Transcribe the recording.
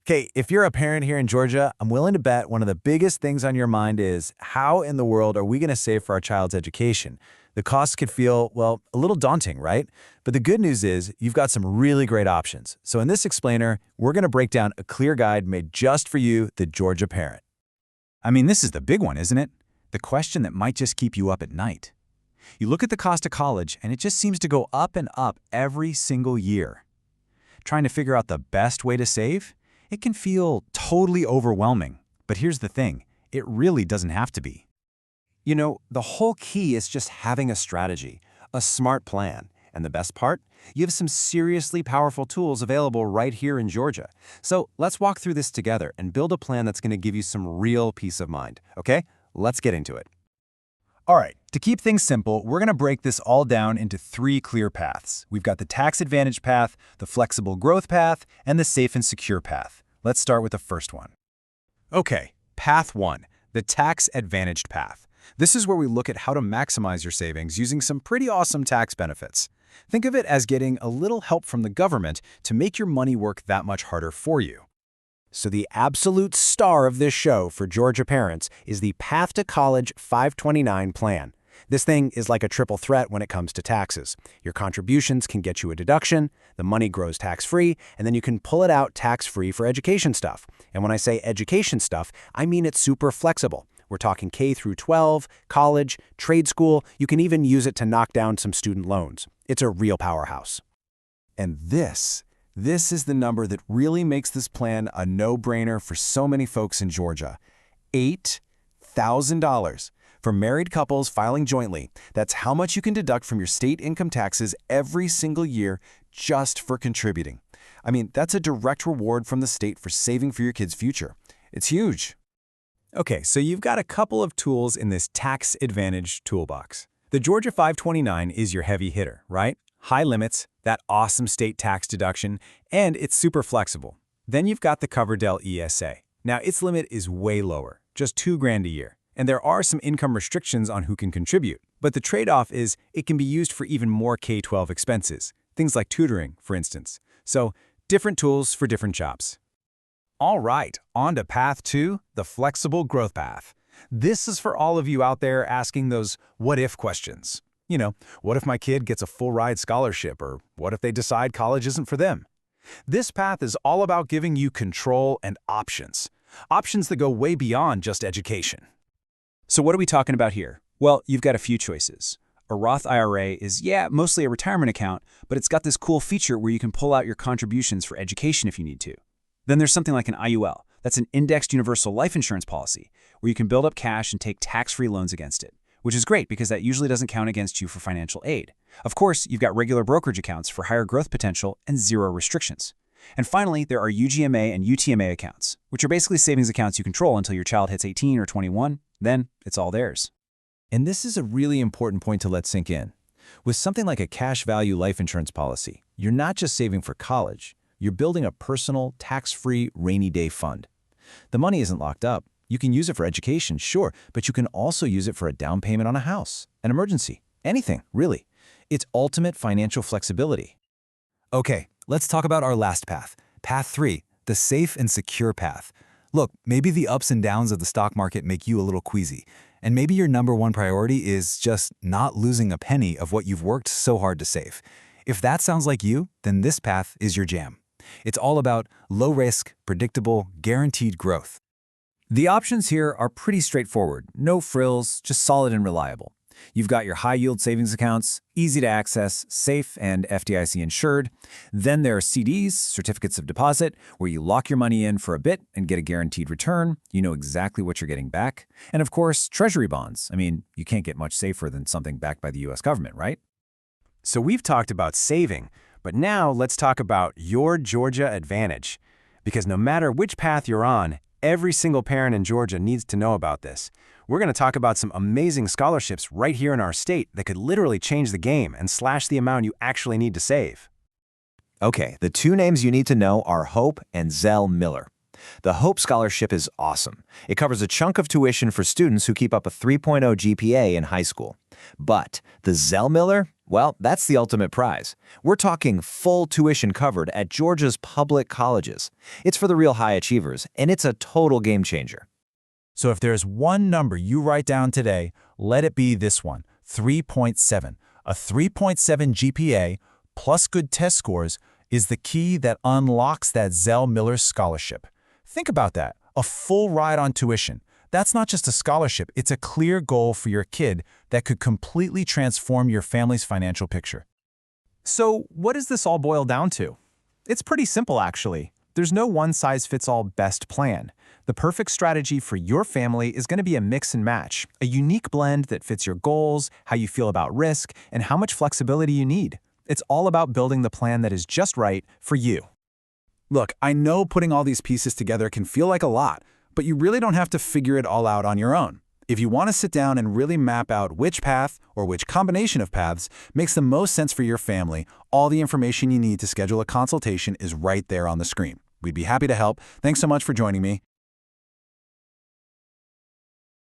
Okay, if you're a parent here in Georgia, I'm willing to bet one of the biggest things on your mind is how in the world are we going to save for our child's education? The costs could feel, well, a little daunting, right? But the good news is you've got some really great options. So in this explainer, we're going to break down a clear guide made just for you, the Georgia parent. I mean, this is the big one, isn't it? The question that might just keep you up at night. You look at the cost of college, and it just seems to go up and up every single year. Trying to figure out the best way to save? It can feel totally overwhelming. But here's the thing, it really doesn't have to be. You know, the whole key is just having a strategy, a smart plan. And the best part? You have some seriously powerful tools available right here in Georgia. So let's walk through this together and build a plan that's going to give you some real peace of mind, okay? Let's get into it. All right, to keep things simple, we're going to break this all down into 3 clear paths. We've got the tax advantage path, the flexible growth path, and the safe and secure path. Let's start with the first one. Okay, path 1, the tax advantaged path. This is where we look at how to maximize your savings using some pretty awesome tax benefits. Think of it as getting a little help from the government to make your money work that much harder for you. So the absolute star of this show for Georgia parents is the Path to College 529 plan. This thing is like a triple threat when it comes to taxes. Your contributions can get you a deduction, the money grows tax-free, and then you can pull it out tax-free for education stuff. And when I say education stuff, I mean it's super flexible. We're talking K through 12, college, trade school. You can even use it to knock down some student loans. It's a real powerhouse. And this is the number that really makes this plan a no-brainer for so many folks in Georgia. $8,000. For married couples filing jointly, that's how much you can deduct from your state income taxes every single year just for contributing. I mean, that's a direct reward from the state for saving for your kids' future. It's huge. Okay, so you've got a couple of tools in this tax advantage toolbox. The Georgia 529 is your heavy hitter, right? High limits, that awesome state tax deduction, and it's super flexible. Then you've got the Coverdell ESA. Now, its limit is way lower, just $2,000 a year. And there are some income restrictions on who can contribute. But the trade-off is it can be used for even more K-12 expenses, things like tutoring, for instance. So, different tools for different jobs. All right, on to path 2, the flexible growth path. This is for all of you out there asking those what-if questions. You know, what if my kid gets a full-ride scholarship, or what if they decide college isn't for them? This path is all about giving you control and options. Options that go way beyond just education. So what are we talking about here? Well, you've got a few choices. A Roth IRA is, mostly a retirement account, but it's got this cool feature where you can pull out your contributions for education if you need to. Then there's something like an IUL. That's an indexed universal life insurance policy, where you can build up cash and take tax-free loans against it, which is great because that usually doesn't count against you for financial aid. Of course, you've got regular brokerage accounts for higher growth potential and 0 restrictions. And finally, there are UGMA and UTMA accounts, which are basically savings accounts you control until your child hits 18 or 21. Then it's all theirs. And this is a really important point to let sink in. With something like a cash value life insurance policy, you're not just saving for college, you're building a personal, tax-free rainy day fund. The money isn't locked up. You can use it for education, sure, but you can also use it for a down payment on a house, an emergency, anything, really. It's ultimate financial flexibility. Okay, let's talk about our last path, path 3, the safe and secure path. Look, maybe the ups and downs of the stock market make you a little queasy, and maybe your number one priority is just not losing a penny of what you've worked so hard to save. If that sounds like you, then this path is your jam. It's all about low risk, predictable, guaranteed growth. The options here are pretty straightforward, no frills, just solid and reliable. You've got your high-yield savings accounts, easy to access, safe and FDIC insured. Then there are CDs, certificates of deposit, where you lock your money in for a bit and get a guaranteed return. You know exactly what you're getting back. And of course, treasury bonds. I mean, you can't get much safer than something backed by the US government, right? So we've talked about saving, but now let's talk about your Georgia advantage. Because no matter which path you're on, every single parent in Georgia needs to know about this. We're going to talk about some amazing scholarships right here in our state that could literally change the game and slash the amount you actually need to save. Okay, the 2 names you need to know are Hope and Zell Miller. The Hope Scholarship is awesome. It covers a chunk of tuition for students who keep up a 3.0 GPA in high school. But the Zell Miller, Well, that's the ultimate prize. We're talking full tuition covered at Georgia's public colleges. It's for the real high achievers, and it's a total game changer. So if there's one number you write down today, let it be this one, 3.7. A 3.7 GPA plus good test scores is the key that unlocks that Zell Miller scholarship. Think about that, a full ride on tuition. That's not just a scholarship, it's a clear goal for your kid that could completely transform your family's financial picture. So what does this all boil down to? It's pretty simple, actually. There's no one-size-fits-all best plan. The perfect strategy for your family is going to be a mix and match, a unique blend that fits your goals, how you feel about risk, and how much flexibility you need. It's all about building the plan that is just right for you. Look, I know putting all these pieces together can feel like a lot, but you really don't have to figure it all out on your own. If you want to sit down and really map out which path or which combination of paths makes the most sense for your family, all the information you need to schedule a consultation is right there on the screen. We'd be happy to help. Thanks so much for joining me.